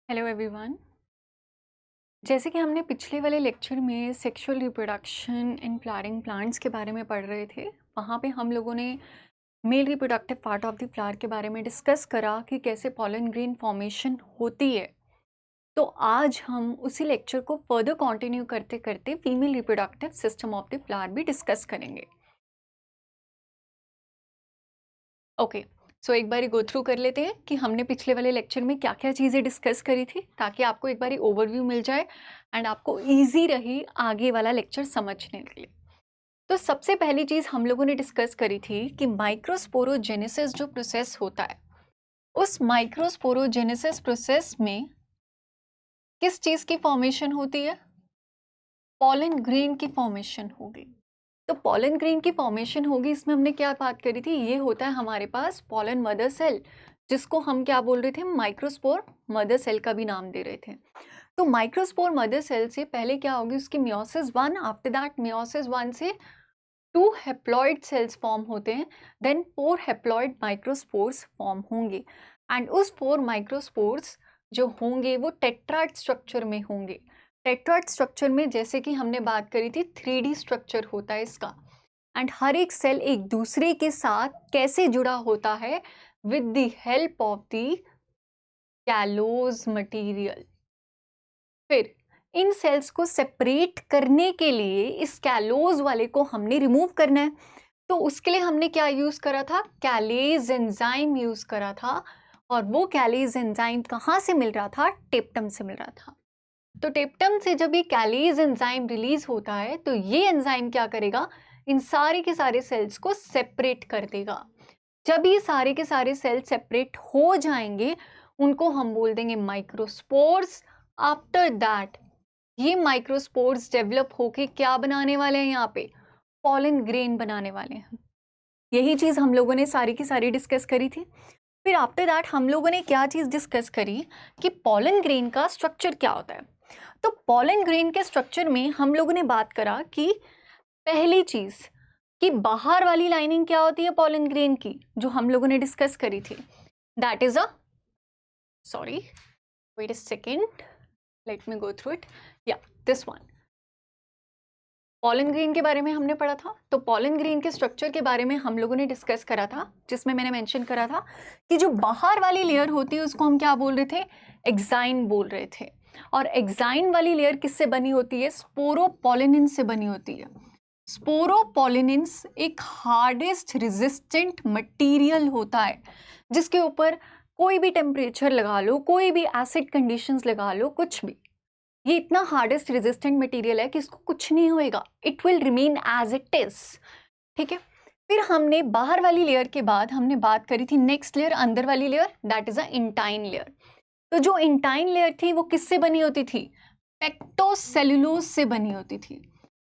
Hello everyone. जैसे कि हमने पिछले वाले लेक्चर में sexual reproduction in flowering plants के बारे में पढ़ रहे थे, वहाँ पे हम लोगों ने male reproductive part of the flower के बारे में डिस्कस करा कि कैसे पॉलन ग्रेन फॉर्मेशन होती है। तो आज हम उसी लेक्चर को फर्दर कंटिन्यू करते करते female reproductive system of the flower भी डिस्कस करेंगे। ओके, सो एक बारी गो थ्रू कर लेते हैं कि हमने पिछले वाले लेक्चर में क्या क्या चीज़ें डिस्कस करी थी, ताकि आपको एक बारी ओवरव्यू मिल जाए एंड आपको इजी रहे आगे वाला लेक्चर समझने के लिए। तो सबसे पहली चीज़ हम लोगों ने डिस्कस करी थी कि माइक्रोस्पोरोजेनेसिस जो प्रोसेस होता है, उस माइक्रोस्पोरोजेनेसिस प्रोसेस में किस चीज़ की फॉर्मेशन होती है? पॉलन ग्रेन की फॉर्मेशन होगी। तो पॉलन ग्रेन की फॉर्मेशन होगी, इसमें हमने क्या बात करी थी? ये होता है हमारे पास पॉलन मदर सेल, जिसको हम क्या बोल रहे थे? माइक्रोस्पोर मदर सेल का भी नाम दे रहे थे। तो माइक्रोस्पोर मदर सेल से पहले क्या होगी? उसकी मियोसिस 1, आफ्टर दैट मियोसिस 1 से 2 हेप्लॉइड सेल्स फॉर्म होते हैं, देन 4 हेप्लॉइड माइक्रोस्पोर्स फॉर्म होंगे एंड उस 4 माइक्रोस्पोर्स जो होंगे वो टेट्राड स्ट्रक्चर में होंगे। टेट्राड स्ट्रक्चर में जैसे कि हमने बात करी थी 3D स्ट्रक्चर होता है इसका, एंड हर एक सेल एक दूसरे के साथ कैसे जुड़ा होता है? With the help of the callose material. फिर इन सेल्स को सेपरेट करने के लिए इस कैलोज वाले को हमने रिमूव करना है, तो उसके लिए हमने क्या यूज करा था? कैलेज एंजाइम यूज करा था। और वो कैलेज एंजाइम कहाँ से मिल रहा था? टेप्टम से मिल रहा था। तो टेप्टम से जब ये कैलेज एंजाइम रिलीज होता है तो ये एंजाइम क्या करेगा? इन सारे के सारे सेल्स को सेपरेट कर देगा। जब ये सारे के सारे सेल सेपरेट हो जाएंगे, उनको हम बोल देंगे माइक्रोस्पोर्स। आफ्टर दैट ये माइक्रोस्पोर्स डेवलप होके क्या बनाने वाले हैं? यहाँ पे पॉलन ग्रेन बनाने वाले हैं। यही चीज हम लोगों ने सारी की सारी डिस्कस करी थी। फिर आफ्टर दैट हम लोगों ने क्या चीज डिस्कस करी कि पॉलन ग्रेन का स्ट्रक्चर क्या होता है। तो पॉलन ग्रेन के स्ट्रक्चर में हम लोगों ने बात करा कि पहली चीज कि बाहर वाली लाइनिंग क्या होती है पॉलन ग्रेन की, जो हम लोगों ने डिस्कस करी थी, that is a sorry wait a second, let me go through it. या दिस वन, पॉलन ग्रेन के बारे में हमने पढ़ा था। तो पॉलन ग्रेन के स्ट्रक्चर के बारे में हम लोगों ने डिस्कस करा था, जिसमें मैंने मेंशन करा था कि जो बाहर वाली लेयर होती है उसको हम क्या बोल रहे थे? एक्साइन बोल रहे थे। और एक्साइन वाली लेयर किससे बनी होती है? स्पोरोपोलिनिन से बनी होती है। स्पोरोपोलिनिन्स एक हार्डेस्ट रेजिस्टेंट मटेरियल होता है, जिसके ऊपर कोई भी टेम्परेचर लगा लो, कोई भी एसिड कंडीशंस लगा लो, कुछ भी, ये इतना हार्डेस्ट रेजिस्टेंट मटेरियल है कि इसको कुछ नहीं होएगा, it will remain as it is. ठीक है। फिर हमने बाहर वाली लेयर के बाद हमने बात करी थी नेक्स्ट लेयर, अंदर वाली layer, that is a intine layer. तो जो इंटाइन लेयर थी वो किससे बनी होती थी? पेक्टोसेलुलोज से बनी होती थी।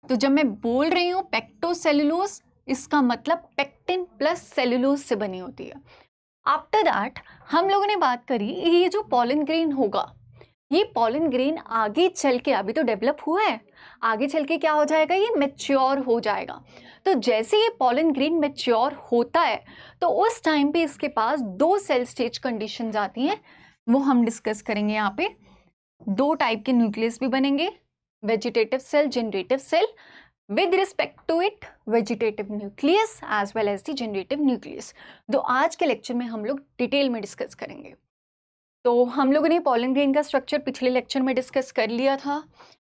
तो जब मैं बोल रही हूँ पेक्टोसेलुलोज, इसका मतलब पेक्टिन प्लस सेलुलोज से बनी होती है। आफ्टर दैट हम लोगों ने बात करी ये जो पॉलन ग्रेन होगा, ये पॉलन ग्रेन आगे चल के, अभी तो डेवलप हुआ है, आगे चल के क्या हो जाएगा? ये मैच्योर हो जाएगा। तो जैसे ये पॉलन ग्रेन मैच्योर होता है तो उस टाइम पे इसके पास 2 सेल स्टेज कंडीशंस आती हैं, वो हम डिस्कस करेंगे। यहाँ पे 2 टाइप के न्यूक्लियस भी बनेंगे, vegetative cell, generative cell. With respect to it, vegetative nucleus as well as the generative nucleus, तो आज के लेक्चर में हम लोग डिटेल में डिस्कस करेंगे। तो हम लोगों ने पॉलन ग्रेन का स्ट्रक्चर पिछले लेक्चर में डिस्कस कर लिया था।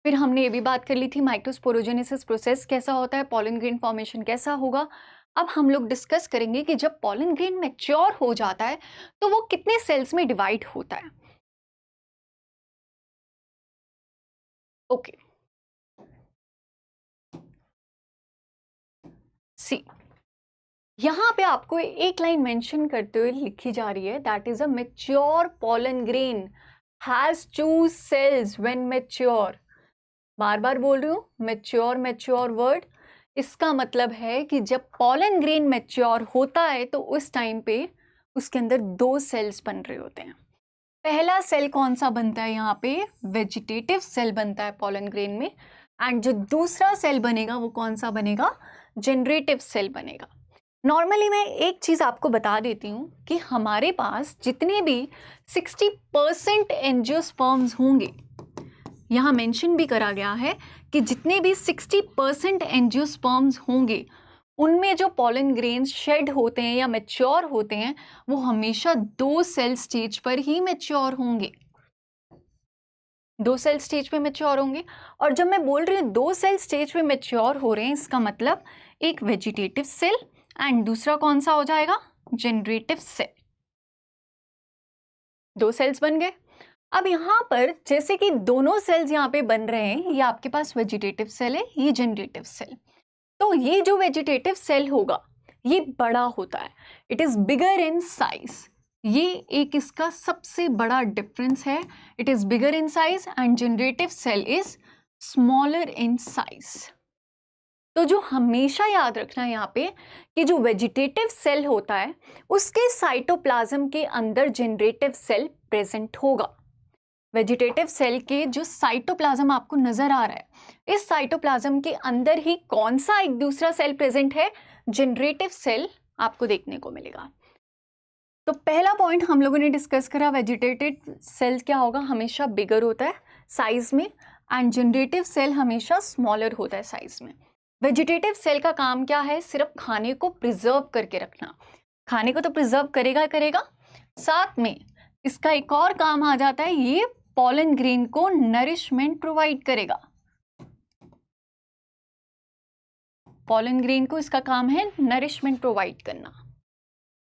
फिर हमने ये भी बात कर ली थी माइक्रोस्पोरोजेनेसिस प्रोसेस कैसा होता है, पॉलन ग्रेन फॉर्मेशन कैसा होगा। अब हम लोग डिस्कस करेंगे कि जब पॉलन ग्रेन मैच्योर हो जाता है तो वो कितने सेल्स में डिवाइड होता है। ओके, सी, यहाँ पे आपको एक लाइन मेंशन करते हुए लिखी जा रही है, that is a mature pollen grain has 2 cells when mature. बार बार बोल रही हूँ, मैच्योर मैच्योर वर्ड, इसका मतलब है कि जब पॉलन ग्रेन मैच्योर होता है तो उस टाइम पे उसके अंदर 2 सेल्स बन रहे होते हैं। पहला सेल कौन सा बनता है? यहाँ पे वेजिटेटिव सेल बनता है पॉलन ग्रेन में, एंड जो दूसरा सेल बनेगा वो कौन सा बनेगा? जनरेटिव सेल बनेगा। नॉर्मली मैं एक चीज़ आपको बता देती हूँ कि हमारे पास जितने भी 60% एंजियोस्पर्म्स होंगे, यहाँ मेंशन भी करा गया है कि जितने भी 60% एंजियोस्पर्म्स होंगे उनमें जो पॉलन ग्रेन्स शेड होते हैं या मैच्योर होते हैं वो हमेशा 2 सेल स्टेज पर ही मैच्योर होंगे, 2 सेल स्टेज पे मैच्योर होंगे। और जब मैं बोल रही हूँ 2 सेल स्टेज पे मैच्योर हो रहे हैं, इसका मतलब एक वेजिटेटिव सेल एंड दूसरा कौन सा हो जाएगा, जनरेटिव सेल। 2 सेल्स बन गए। अब यहाँ पर जैसे कि दोनों सेल्स यहाँ पे बन रहे हैं, ये आपके पास वेजिटेटिव सेल है, ये जनरेटिव सेल। तो ये जो वेजिटेटिव सेल होगा ये बड़ा होता है, it is bigger in size. ये एक इसका सबसे बड़ा डिफरेंस है, it is bigger in size and generative cell is smaller in size. तो जो हमेशा याद रखना है यहाँ पे कि जो वेजिटेटिव सेल होता है उसके साइटोप्लाज्म के अंदर जनरेटिव सेल प्रेजेंट होगा। वेजिटेटिव सेल के जो साइटोप्लाज्म आपको नजर आ रहा है, इस साइटोप्लाज्म के अंदर ही कौन सा एक दूसरा सेल प्रेजेंट है, जनरेटिव सेल आपको देखने को मिलेगा। तो पहला पॉइंट हम लोगों ने डिस्कस करा, वेजिटेटिव सेल क्या होगा, हमेशा बिगर होता है साइज में एंड जनरेटिव सेल हमेशा स्मॉलर होता है साइज में। वेजिटेटिव सेल का काम क्या है, सिर्फ खाने को प्रिजर्व करके रखना, खाने को तो प्रिजर्व करेगा करेगा, साथ में इसका एक और काम आ जाता है, ये पॉलन ग्रेन को नरिशमेंट प्रोवाइड करेगा। पॉलन ग्रेन को इसका काम है नरिशमेंट प्रोवाइड करना।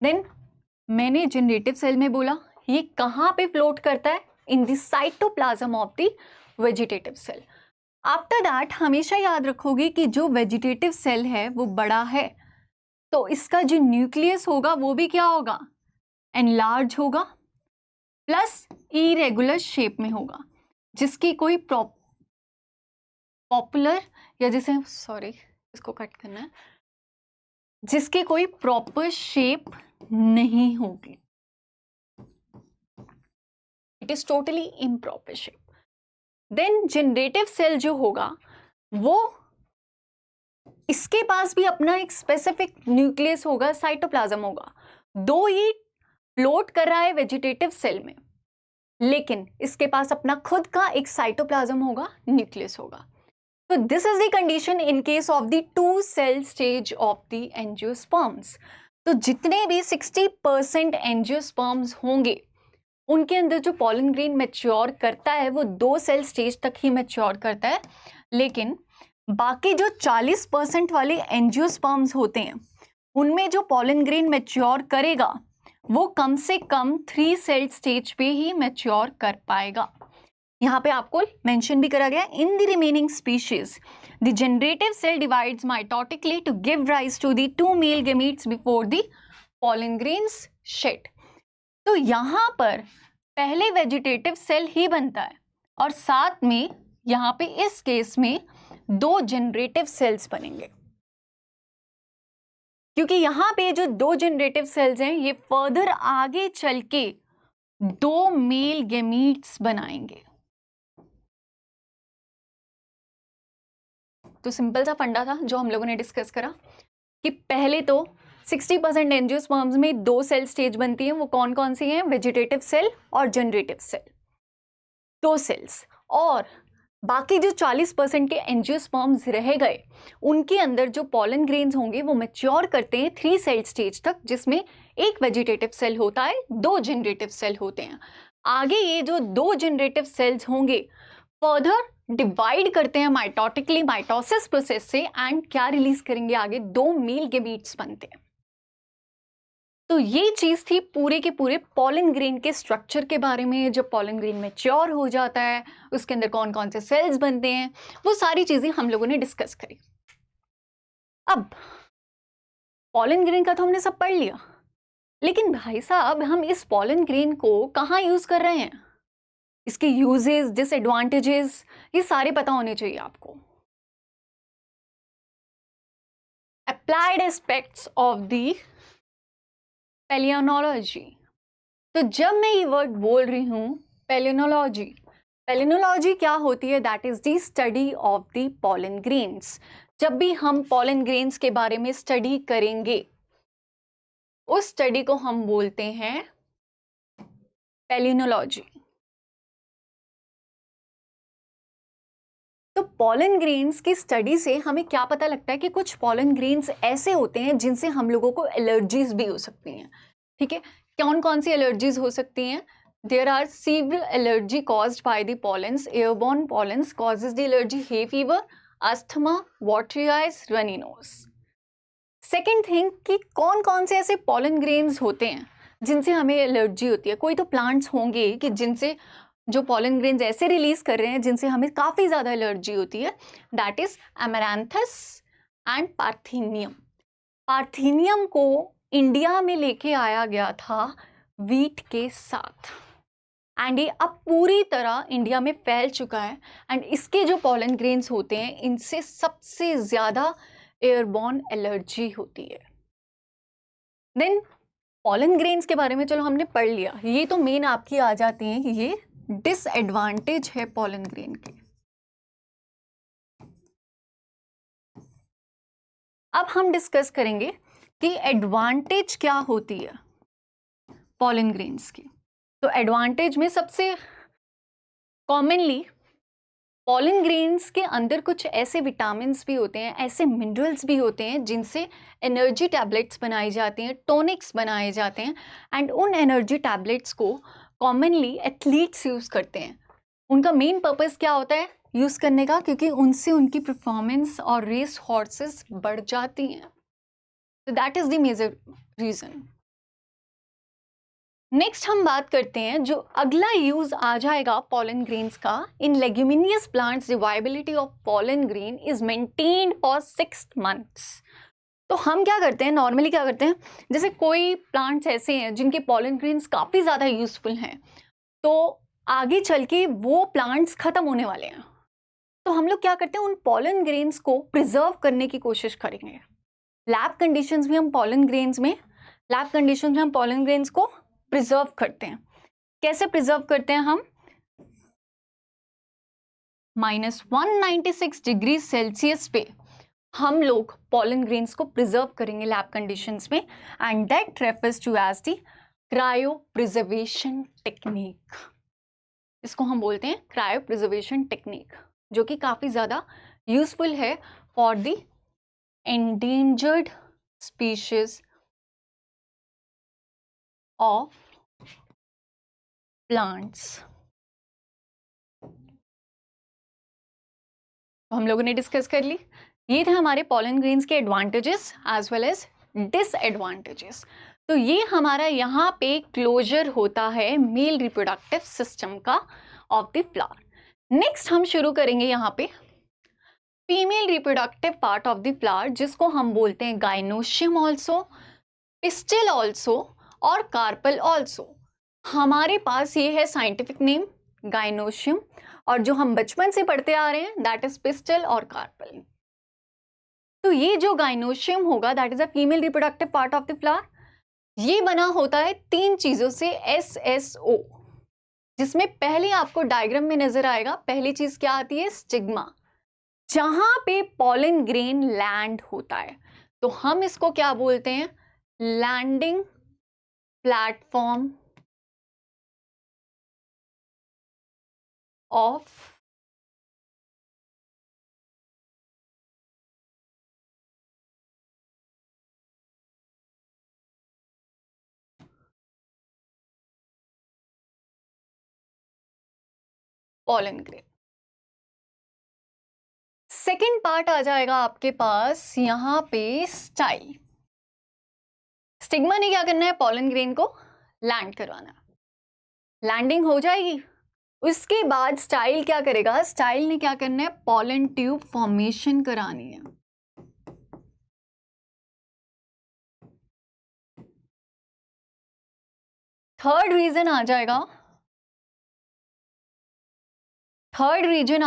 देन मैंने जनरेटिव सेल में बोला ये कहाँ पे फ्लोट करता है, in the cytoplasm of the vegetative cell. After that हमेशा याद रखोगे कि जो वेजिटेटिव सेल है वो बड़ा है, तो इसका जो न्यूक्लियस होगा वो भी क्या होगा, एनलार्ज होगा, प्लस इरेगुलर शेप में होगा, जिसकी कोई पॉपुलर या जैसे इसको कट करना है, जिसकी कोई प्रॉपर शेप नहीं होगी, it is totally improper shape. Then generative cell जो होगा वो इसके पास भी अपना एक स्पेसिफिक न्यूक्लियस होगा, साइटोप्लाज्म होगा, दो ये फ्लोट कर रहा है वेजिटेटिव सेल में, लेकिन इसके पास अपना खुद का एक साइटोप्लाज्म होगा, न्यूक्लियस होगा। तो this is the condition in case of the 2 cell stage of the angiosperms. तो जितने भी 60% एंजियोस्पर्म्स होंगे उनके अंदर जो पॉलन ग्रेन मैच्योर करता है वो 2 सेल स्टेज तक ही मैच्योर करता है, लेकिन बाकी जो 40% वाले एंजियोस्पर्म्स होते हैं उनमें जो पॉलन ग्रेन मैच्योर करेगा वो कम से कम 3 सेल स्टेज पे ही मैच्योर कर पाएगा। यहाँ पे आपको मेंशन भी करा गया, in the remaining species the generative cell divides mitotically to give rise to the 2 male gametes before the pollen grains shed. तो यहाँ पर पहले वेजिटेटिव सेल ही बनता है और साथ में यहाँ पे इस केस में 2 जनरेटिव सेल्स बनेंगे, क्योंकि यहाँ पे जो 2 जनरेटिव सेल्स हैं ये फर्दर आगे चल के 2 मेल गैमीट्स बनाएंगे। तो सिंपल सा फंडा था जो हम लोगों ने डिस्कस करा कि पहले तो 60% एंजियोस्पर्म्स में 2 सेल स्टेज बनती हैं, वो कौन कौन सी हैं, वेजिटेटिव सेल और जनरेटिव सेल, 2 सेल्स। और बाकी जो 40% के एंजियोस्पर्म्स रह गए उनके अंदर जो पॉलन ग्रेन्स होंगे वो मैच्योर करते हैं 3 सेल स्टेज तक, जिसमें एक वेजिटेटिव सेल होता है, 2 जनरेटिव सेल होते हैं। आगे ये जो 2 जनरेटिव सेल्स होंगे फर्दर डिवाइड करते हैं माइटोटिकली, माइटोसिस प्रोसेस से, एंड क्या रिलीज करेंगे आगे, 2 मेल गैमीट्स बनते हैं। तो ये चीज थी पूरे के पूरे पॉलन ग्रेन के स्ट्रक्चर के बारे में। जब पॉलन ग्रेन मैच्योर हो जाता है उसके अंदर कौन कौन से सेल्स बनते हैं, वो सारी चीजें हम लोगों ने डिस्कस करी। अब पॉलन ग्रेन का तो हमने सब पढ़ लिया, लेकिन भाई साहब हम इस पॉलन ग्रेन को कहाँ यूज कर रहे हैं, इसके यूजेस, डिसएडवांटेजेस, ये सारे पता होने चाहिए आपको। Applied aspects of the palynology. तो जब मैं ये वर्ड बोल रही हूँ पैलियोनोलॉजी, पैलियोनोलॉजी क्या होती है, that is the study of the pollen grains. जब भी हम पॉलन ग्रेन्स के बारे में स्टडी करेंगे उस स्टडी को हम बोलते हैं पैलिनोलॉजी। तो पॉलन ग्रेन्स की स्टडी से हमें क्या पता लगता है कि कुछ पॉलन ग्रेन्स ऐसे होते हैं जिनसे हम लोगों को एलर्जीज भी हो सकती हैं। ठीक है, कौन कौन सी एलर्जीज हो सकती हैं? There are severe allergy caused by the pollens, airborne pollens causes the allergy, hay fever, asthma, watery eyes, runny nose. Second thing कि कौन कौन से ऐसे पॉलन ग्रेन्स होते हैं जिनसे हमें एलर्जी होती है। कोई तो प्लांट्स होंगे कि जिनसे जो पॉलन ग्रेन्स ऐसे रिलीज कर रहे हैं जिनसे हमें काफ़ी ज़्यादा एलर्जी होती है। That is amaranthus and parthenium. Parthenium को इंडिया में लेके आया गया था वीट के साथ, एंड ये अब पूरी तरह इंडिया में फैल चुका है। एंड इसके जो पॉलन ग्रेन्स होते हैं इनसे सबसे ज़्यादा एयरबॉर्न एलर्जी होती है। देन पॉलन ग्रेन्स के बारे में चलो हमने पढ़ लिया, ये तो मेन आपकी आ जाती हैं कि ये डिसएडवांटेज है पॉलन ग्रेन के। अब हम डिस्कस करेंगे कि एडवांटेज क्या होती है पॉलन ग्रेन्स की। तो एडवांटेज में सबसे कॉमनली पॉलन ग्रेन्स के अंदर कुछ ऐसे विटामिन्स भी होते हैं, ऐसे मिनरल्स भी होते हैं जिनसे एनर्जी टैबलेट्स बनाई जाती हैं, टॉनिक्स बनाए जाते हैं। एंड उन एनर्जी टैबलेट्स को कॉमनली एथलीट्स यूज़ करते हैं। उनका मेन पर्पस क्या होता है यूज़ करने का? क्योंकि उनसे उनकी परफॉर्मेंस और रेस हॉर्सेस बढ़ जाती हैं। तो that is the major reason. Next हम बात करते हैं जो अगला यूज आ जाएगा पॉलन ग्रेन्स का। In leguminous plants the viability of pollen grain is maintained for 6 months। तो हम क्या करते हैं, नॉर्मली क्या करते हैं, जैसे कोई प्लांट्स ऐसे हैं जिनके पॉलन ग्रेन्स काफ़ी ज़्यादा यूजफुल हैं, तो आगे चल के वो प्लांट्स खत्म होने वाले हैं, तो हम लोग क्या करते हैं उन पॉलन ग्रेन्स को प्रिजर्व करने की कोशिश करेंगे। लैब कंडीशंस में हम पॉलन ग्रेन्स को प्रिजर्व करते हैं। कैसे प्रिजर्व करते हैं हम? -196 डिग्री सेल्सियस पे हम लोग पॉलन ग्रेन्स को प्रिजर्व करेंगे लैब कंडीशंस में, and that refers to as the cryopreservation technique. इसको हम बोलते हैं क्रायो प्रिजर्वेशन टेक्निक, जो कि काफ़ी ज़्यादा यूजफुल है for the endangered species of plants. तो हम लोगों ने डिस्कस कर ली, ये थे हमारे पॉलन ग्रेन्स के advantages as well as disadvantages. तो ये हमारा यहाँ पे क्लोजर होता है मेल रिप्रोडक्टिव सिस्टम का ऑफ द फ्लावर। नेक्स्ट हम शुरू करेंगे यहाँ पे female reproductive part of the flower, जिसको हम बोलते हैं गाइनोशियम ऑल्सो, पिस्टिल ऑल्सो और कार्पल ऑल्सो। हमारे पास ये है साइंटिफिक नेम गाइनोशियम, और जो हम बचपन से पढ़ते आ रहे हैं दैट इज पिस्टिल और कार्पल। तो ये जो गाइनोशियम होगा that is a female reproductive part of the flower. ये बना होता है 3 चीजों से, SSO, जिसमें पहले आपको डायग्राम में नजर आएगा, पहली चीज क्या आती है, स्टिग्मा, जहां पे पॉलन ग्रेन लैंड होता है। तो हम इसको क्या बोलते हैं, landing platform of pollen grain. Second part आ जाएगा आपके पास यहाँ पे स्टाइल। स्टिग्मा ने क्या करना है, पॉलन ग्रेन को लैंड करवाना, लैंडिंग हो जाएगी, उसके बाद स्टाइल क्या करेगा, स्टाइल ने क्या करना है, पॉलन ट्यूब फॉर्मेशन करानी है। थर्ड रीजन आ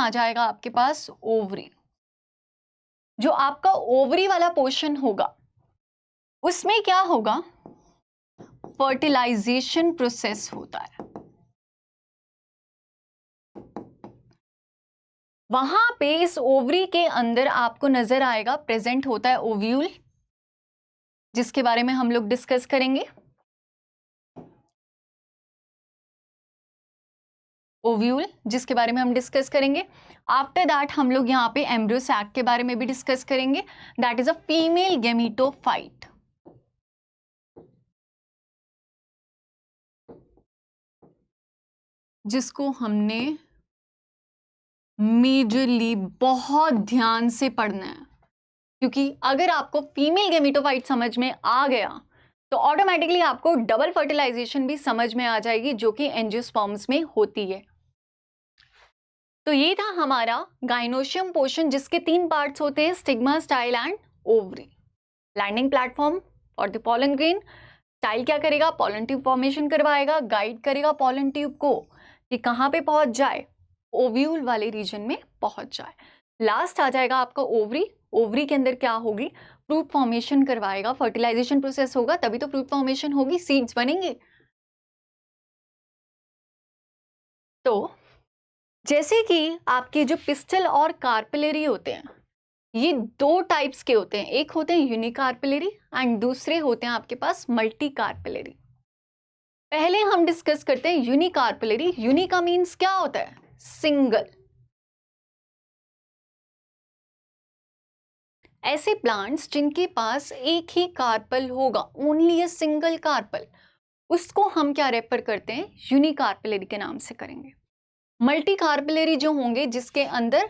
जाएगा आपके पास ओवरी। जो आपका ओवरी वाला पोर्शन होगा उसमें क्या होगा, फर्टिलाइजेशन प्रोसेस होता है। वहां पे इस ओवरी के अंदर आपको नजर आएगा प्रेजेंट होता है ओव्यूल, जिसके बारे में हम लोग डिस्कस करेंगे, ओव्यूल जिसके बारे में हम डिस्कस करेंगे। आफ्टर दैट हम लोग यहाँ पे एम्ब्रियो सैक के बारे में भी डिस्कस करेंगे, that is a female gametophyte. जिसको हमने मेजरली बहुत ध्यान से पढ़ना है, क्योंकि अगर आपको फीमेल गेमिटोफाइट समझ में आ गया तो ऑटोमेटिकली आपको डबल फर्टिलाइजेशन भी समझ में आ जाएगी, जो कि एंजियोस्पर्म्स में होती है। तो ये था हमारा गाइनोशियम पोर्शन, जिसके 3 पार्ट्स होते हैं, stigma, style and ovary. Landing platform for the pollen grain. Style क्या करेगा? पॉलन ट्यूब फॉर्मेशन करवाएगा, गाइड करेगा पॉलन ट्यूब को कि कहाँ पे पहुंच जाए, ओव्यूल वाले रीजन में पहुंच जाए। लास्ट आ जाएगा आपका ओवरी। ओवरी के अंदर क्या होगी? फ्रूट फॉर्मेशन करवाएगा, फर्टिलाइजेशन प्रोसेस होगा, तभी तो फ्रूट फॉर्मेशन होगी, सीड्स बनेंगे। तो जैसे कि आपके जो पिस्टल और कार्पिलरी होते हैं, ये 2 टाइप्स के होते हैं, एक होते हैं यूनिकार्पिलरी एंड दूसरे होते हैं आपके पास मल्टी कार्पिलरी। पहले हम डिस्कस करते हैं यूनिकार्पिलरी। यूनि का मीन्स क्या होता है? सिंगल। ऐसे प्लांट्स जिनके पास एक ही कार्पल होगा, ओनली अ सिंगल कार्पल, उसको हम क्या रेफर करते हैं? यूनिकार्पिलरी के नाम से करेंगे। मल्टी कार्पिलरी जो होंगे, जिसके अंदर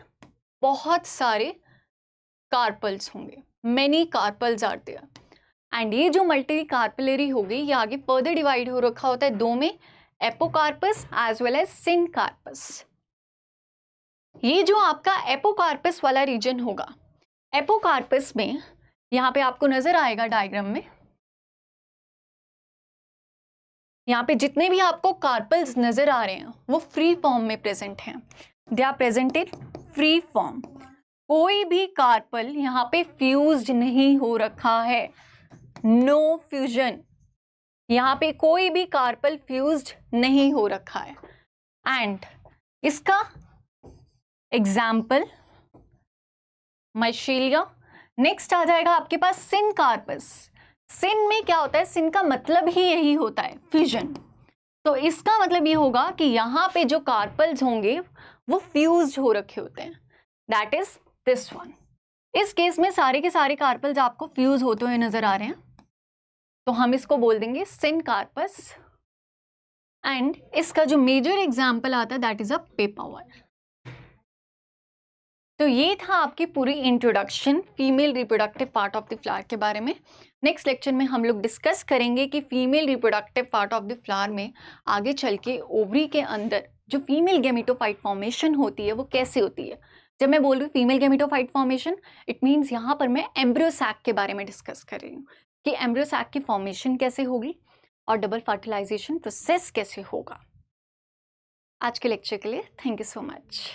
बहुत सारे कार्पल्स होंगे, many carpels are there. And ये जो मल्टी कार्पिलरी होगी, ये आगे फर्दर डिवाइड हो रखा होता है 2 में, apocarpous as well as syncarpous. ये जो आपका एपोकार्पस वाला रीजन होगा, एपोकार्पस में यहाँ पे आपको नजर आएगा डायग्राम में, यहाँ पे जितने भी आपको कार्पल्स नजर आ रहे हैं वो फ्री फॉर्म में प्रेजेंट हैं। They are present in free form. कोई भी कार्पल यहाँ पे फ्यूज्ड नहीं हो रखा है, नो फ्यूजन। यहाँ पे कोई भी कार्पल फ्यूज्ड नहीं हो रखा है। एंड इसका एग्जाम्पल माइशेलिया। नेक्स्ट आ जाएगा आपके पास सिनकार्पस। सिन में क्या होता है? सिन का मतलब ही यही होता है, फ्यूजन। तो इसका मतलब ये होगा कि यहाँ पे जो कार्पल्स होंगे वो फ्यूज्ड हो रखे होते हैं, दैट इज दिस वन। इस केस में सारे के सारे कार्पल्स आपको फ्यूज होते हुए नजर आ रहे हैं, तो हम इसको बोल देंगे सिनकार्पस। एंड इसका जो मेजर एग्जाम्पल आता है दैट इज अ पेपावर। तो ये था आपकी पूरी introduction female reproductive part of the flower के बारे में। नेक्स्ट लेक्चर में हम लोग डिस्कस करेंगे कि female reproductive part of the flower में आगे चल के ओवरी के अंदर जो फीमेल गेमिटोफाइट फॉर्मेशन होती है वो कैसे होती है। जब मैं बोल रही हूँ female gametophyte formation, it means यहाँ पर मैं एम्ब्रियो सैक के बारे में डिस्कस कर रही हूँ कि एम्ब्रियो सैक की फॉर्मेशन कैसे होगी और डबल फर्टिलाइजेशन प्रोसेस कैसे होगा। आज के लेक्चर के लिए थैंक यू सो मच।